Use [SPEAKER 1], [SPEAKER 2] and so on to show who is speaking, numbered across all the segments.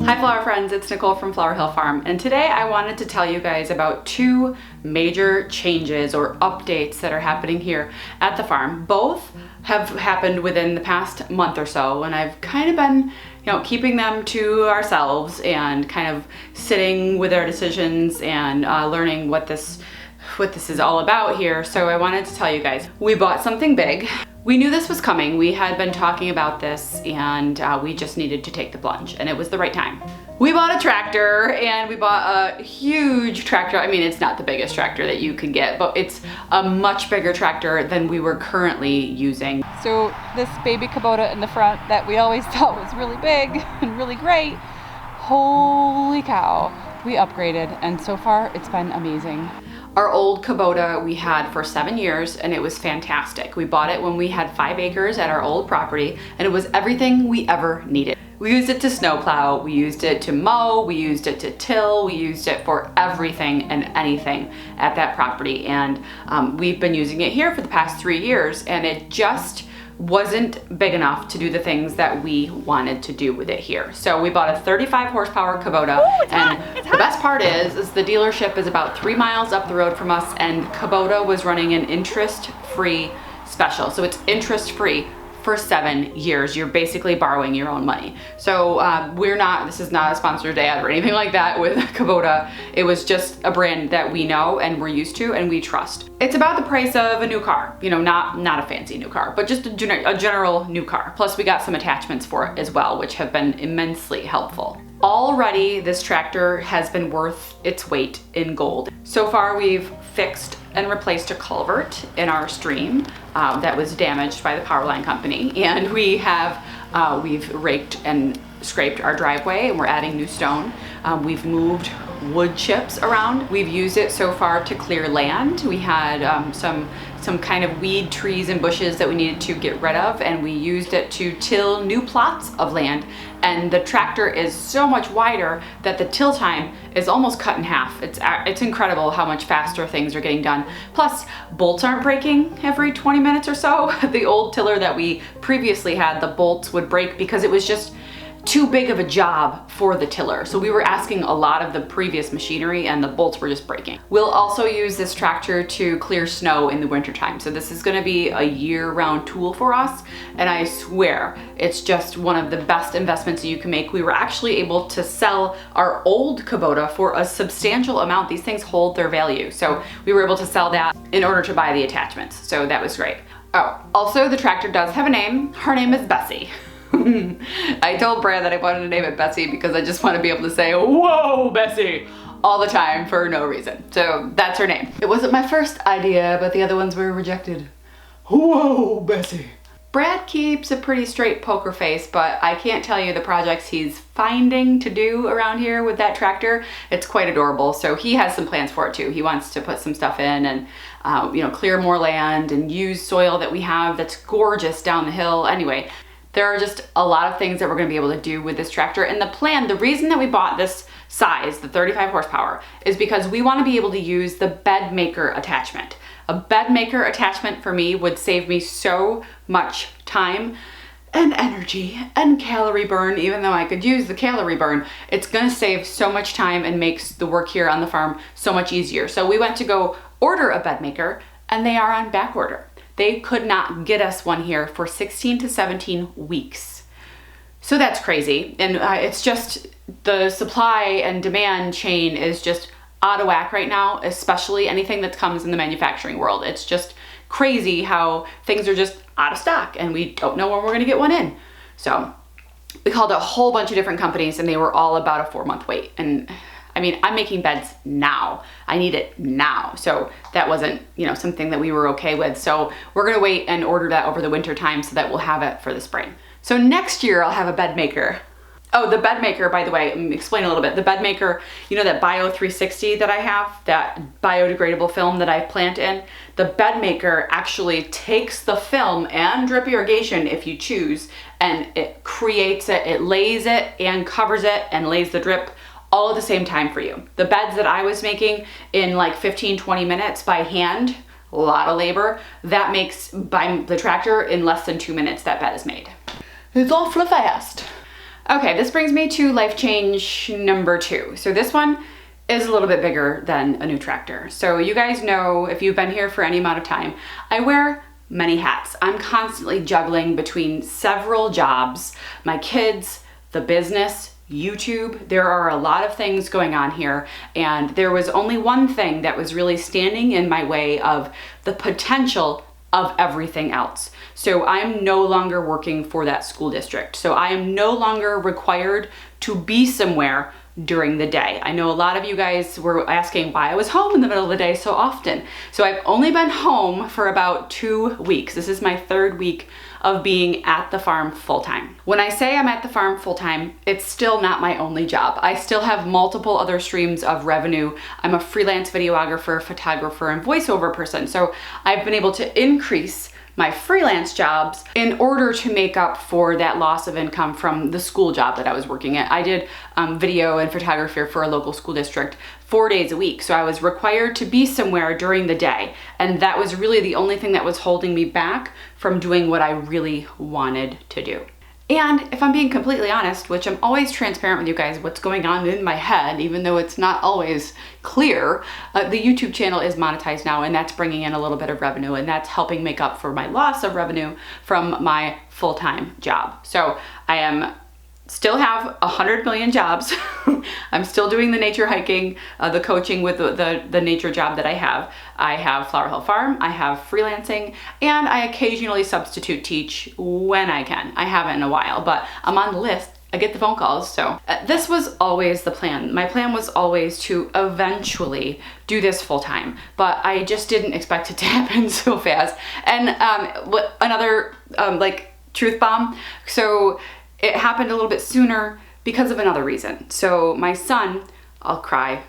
[SPEAKER 1] Hi flower friends, it's Nicole from Flower Hill Farm, and today I wanted to tell you guys about two major changes or updates that are happening here at the farm. Both have happened within the past month or so, and I've kind of been, keeping them to ourselves and kind of sitting with our decisions and learning what this is all about here. So I wanted to tell you guys, we bought something big. We knew this was coming. We had been talking about this and we just needed to take the plunge, and it was the right time. We bought a tractor, and we bought a huge tractor. I mean, it's not the biggest tractor that you can get, but it's a much bigger tractor than we were currently using.
[SPEAKER 2] So this baby Kubota in the front that we always thought was really big and really great, holy cow, we upgraded, and so far it's been amazing.
[SPEAKER 1] Our old Kubota we had for 7 years, and it was fantastic. We bought it when we had 5 acres at our old property, and it was everything we ever needed. We used it to snowplow, we used it to mow, we used it to till, we used it for everything and anything at that property. And we've been using it here for the past 3 years, and it just wasn't big enough to do the things that we wanted to do with it here. So we bought a 35 horsepower Kubota.
[SPEAKER 2] Ooh,
[SPEAKER 1] and the best part is the dealership is about 3 miles up the road from us, and Kubota was running an interest-free special. So it's interest-free for 7 years. You're basically borrowing your own money. So this is not a sponsored ad or anything like that with Kubota. It was just a brand that we know and we're used to and we trust. It's about the price of a new car, not a fancy new car, but just a general new car. Plus we got some attachments for it as well, which have been immensely helpful. Already this tractor has been worth its weight in gold. So far we've fixed and replaced a culvert in our stream that was damaged by the power line company, and we've raked and scraped our driveway, and we're adding new stone. We've moved wood chips around. We've used it so far to clear land. We had some kind of weed, trees, and bushes that we needed to get rid of, and we used it to till new plots of land. And the tractor is so much wider that the till time is almost cut in half. It's incredible how much faster things are getting done. Plus, bolts aren't breaking every 20 minutes or so. The old tiller that we previously had, the bolts would break because it was just too big of a job for the tiller. So we were asking a lot of the previous machinery, and the bolts were just breaking. We'll also use this tractor to clear snow in the wintertime. So this is gonna be a year-round tool for us, and I swear it's just one of the best investments you can make. We were actually able to sell our old Kubota for a substantial amount. These things hold their value. So we were able to sell that in order to buy the attachments. So that was great. Oh, also the tractor does have a name. Her name is Bessie. I told Brad that I wanted to name it Bessie because I just want to be able to say, "Whoa, Bessie," all the time for no reason. So that's her name. It wasn't my first idea, but the other ones were rejected. Whoa, Bessie. Brad keeps a pretty straight poker face, but I can't tell you the projects he's finding to do around here with that tractor. It's quite adorable. So he has some plans for it too. He wants to put some stuff in and clear more land and use soil that we have that's gorgeous down the hill. Anyway, there are just a lot of things that we're gonna be able to do with this tractor. And the reason that we bought this size, the 35 horsepower, is because we wanna be able to use the bed maker attachment. A bed maker attachment for me would save me so much time and energy and calorie burn. Even though I could use the calorie burn, it's gonna save so much time and makes the work here on the farm so much easier. So we went to go order a bed maker, and they are on back order. They could not get us one here for 16 to 17 weeks. So that's crazy. And it's just the supply and demand chain is just out of whack right now, especially anything that comes in the manufacturing world. It's just crazy how things are just out of stock, and we don't know when we're gonna get one in. So we called a whole bunch of different companies, and they were all about a 4-month wait. And I mean, I'm making beds now. I need it now. So that wasn't, something that we were okay with. So we're gonna wait and order that over the winter time so that we'll have it for the spring. So next year I'll have a bed maker. Oh, the bed maker, by the way, let me explain a little bit. The bed maker, that Bio 360 that I have, that biodegradable film that I plant in, the bed maker actually takes the film and drip irrigation if you choose, and it creates it, it lays it and covers it and lays the drip all at the same time for you. The beds that I was making in like 15, 20 minutes by hand, a lot of labor, that makes by the tractor in less than 2 minutes that bed is made. It's awfully fast. Okay, this brings me to life change number 2. So this one is a little bit bigger than a new tractor. So you guys know, if you've been here for any amount of time, I wear many hats. I'm constantly juggling between several jobs, my kids, the business, YouTube. There are a lot of things going on here, and there was only one thing that was really standing in my way of the potential of everything else. So I'm no longer working for that school district. So I am no longer required to be somewhere during the day. I know a lot of you guys were asking why I was home in the middle of the day so often. So I've only been home for about 2 weeks. This is my 3rd week of being at the farm full-time. When I say I'm at the farm full-time, it's still not my only job. I still have multiple other streams of revenue. I'm a freelance videographer, photographer, and voiceover person. So I've been able to increase my freelance jobs in order to make up for that loss of income from the school job that I was working at. I did video and photography for a local school district 4 days a week. So I was required to be somewhere during the day. And that was really the only thing that was holding me back from doing what I really wanted to do. And if I'm being completely honest, which I'm always transparent with you guys, what's going on in my head, even though it's not always clear, the YouTube channel is monetized now, and that's bringing in a little bit of revenue, and that's helping make up for my loss of revenue from my full-time job. So I still have 100 million jobs. I'm still doing the nature hiking, the coaching with the nature job that I have. I have Flower Hill Farm, I have freelancing, and I occasionally substitute teach when I can. I haven't in a while, but I'm on the list. I get the phone calls. So this was always the plan. My plan was always to eventually do this full time, but I just didn't expect it to happen so fast. And another truth bomb. So it happened a little bit sooner because of another reason. So my son, I'll cry,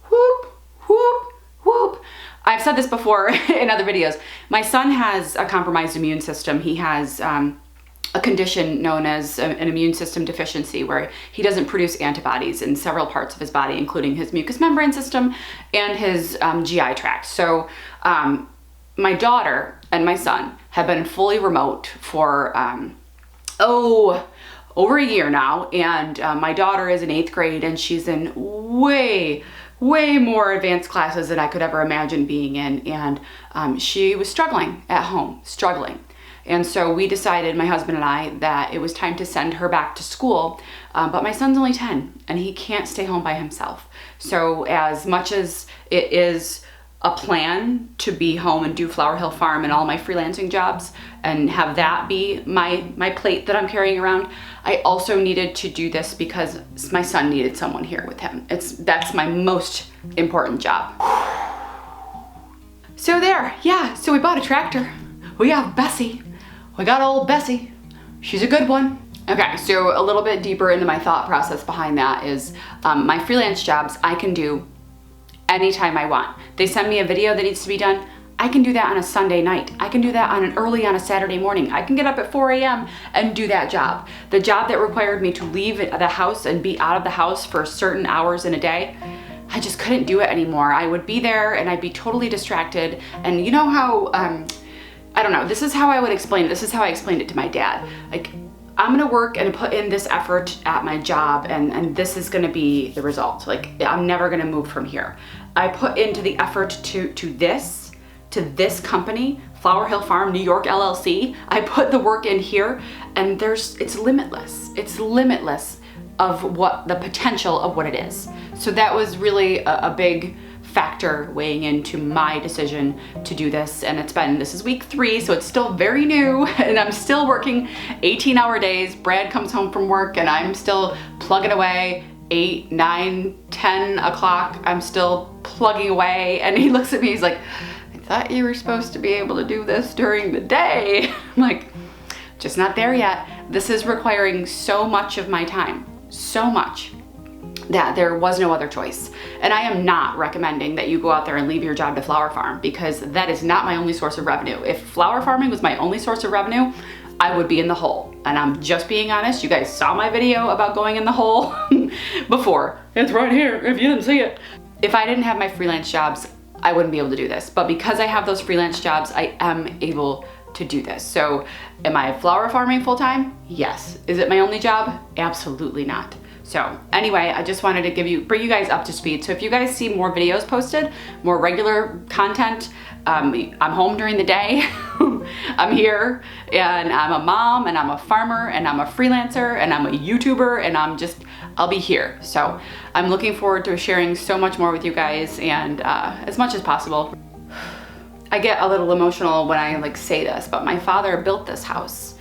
[SPEAKER 1] whoop, whoop, whoop. I've said this before in other videos. My son has a compromised immune system. He has a condition known as an immune system deficiency, where he doesn't produce antibodies in several parts of his body, including his mucous membrane system and his GI tract. So my daughter and my son have been fully remote for, over a year now, and my daughter is in 8th grade, and she's in way more advanced classes than I could ever imagine being in, and she was struggling at home, And so we decided, my husband and I, that it was time to send her back to school, but my son's only 10, and he can't stay home by himself. So as much as it is a plan to be home and do Flower Hill Farm and all my freelancing jobs and have that be my plate that I'm carrying around, I also needed to do this because my son needed someone here with him. That's my most important job. So there, yeah, so we bought a tractor. We have Bessie. We got old Bessie. She's a good one. Okay, so a little bit deeper into my thought process behind that is my freelance jobs I can do anytime I want. They send me a video that needs to be done, I can do that on a Sunday night. I can do that early on a Saturday morning. I can get up at 4 a.m. and do that job. The job that required me to leave the house and be out of the house for certain hours in a day, I just couldn't do it anymore. I would be there and I'd be totally distracted. And you know how, I don't know, this is how I would explain it. This is how I explained it to my dad. Like, I'm gonna work and put in this effort at my job, and this is gonna be the result. Like, I'm never gonna move from here. I put into the effort to this company, Flower Hill Farm, New York LLC. I put the work in here, and it's limitless. It's limitless of what the potential of what it is. So that was really a big factor weighing into my decision to do this. And this is week 3, so it's still very new, and I'm still working 18-hour days. Brad comes home from work and I'm still plugging away. 8, 9, 10 o'clock, I'm still plugging away, and he looks at me, he's like, I thought you were supposed to be able to do this during the day. I'm like, just not there yet. This is requiring so much of my time, so much, that there was no other choice. And I am not recommending that you go out there and leave your job to Flower Farm, because that is not my only source of revenue. If flower farming was my only source of revenue, I would be in the hole. And I'm just being honest. You guys saw my video about going in the hole before. It's right here if you didn't see it. If I didn't have my freelance jobs, I wouldn't be able to do this. But because I have those freelance jobs, I am able to do this. So am I flower farming full time? Yes. Is it my only job? Absolutely not. So anyway, I just wanted to bring you guys up to speed. So if you guys see more videos posted, more regular content, I'm home during the day. I'm here and I'm a mom and I'm a farmer and I'm a freelancer and I'm a YouTuber and I'll be here. So I'm looking forward to sharing so much more with you guys and as much as possible. I get a little emotional when I like say this, but my father built this house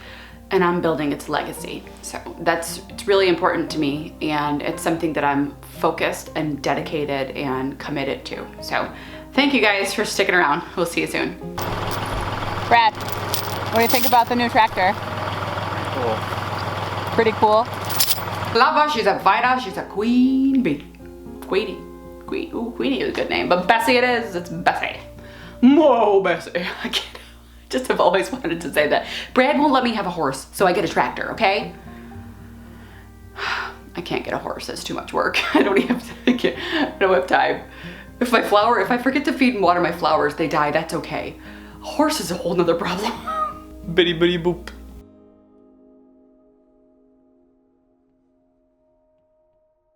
[SPEAKER 1] and I'm building its legacy. So it's really important to me and it's something that I'm focused and dedicated and committed to. So thank you guys for sticking around. We'll see you soon.
[SPEAKER 2] Brad, what do you think about the new tractor?
[SPEAKER 3] Cool.
[SPEAKER 2] Pretty cool.
[SPEAKER 1] Love her, she's a fighter, she's a queen bee. Queenie. Ooh, Queenie is a good name, but Bessie it is, it's Bessie. Whoa, Bessie. I can't. Just have always wanted to say that. Brad won't let me have a horse, so I get a tractor, okay? I can't get a horse, that's too much work. I don't have time. If I forget to feed and water my flowers, they die, that's okay. A horse is a whole nother problem. Bitty bitty boop.